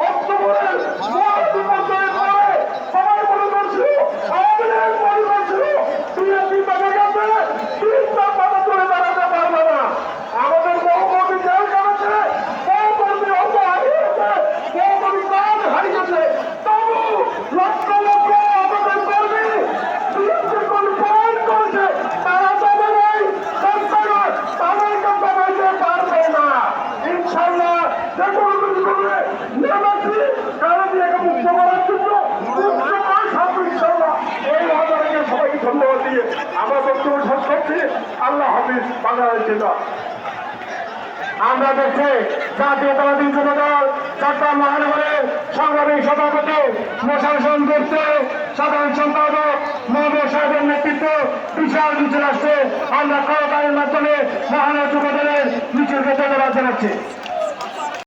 অক্টোবরের সবাই মনে করছিল আমাদের পরিবার ছিল বিএনপি বেঁচে গেছে, তিনটা পাতা তুলে দাঁড়াতে পারবে না। আমাদের বহুকর্মী জেল কাটাচ্ছে, বহুকর্মী অঙ্গ হারিয়েছে, বহুকর্মী কাজ হারিয়েছে, তবু লক্ষ লক্ষ আমাদের কর্মী বিএনপি কনফার্ম করেছে তারা তবে নেই, তাদেরকে দমাইতে পারবে না। ইনশাল্লাহ যে কোনো কিছু করে নেমেছি কারণ একে মুক্ত করার জন্য সবাইকে ধন্যবাদ দিয়ে আমার বক্তব্য শেষ করছি। আল্লাহ হাফিজ, বাংলাদেশ। আমরা দেখছি জাতীয়তাবাদী যুবদল চট্টগ্রাম মহানগরের সংগ্রামী সভাপতি প্রশাসন করতে সাধারণ সম্পাদক মহম্মদ সাহেবের নেতৃত্বে বিশাল মিছিল আসছে। আমরা করতালির মাধ্যমে মহানগর যুবদলের মিছিলকে ধন্যবাদ জানাচ্ছি।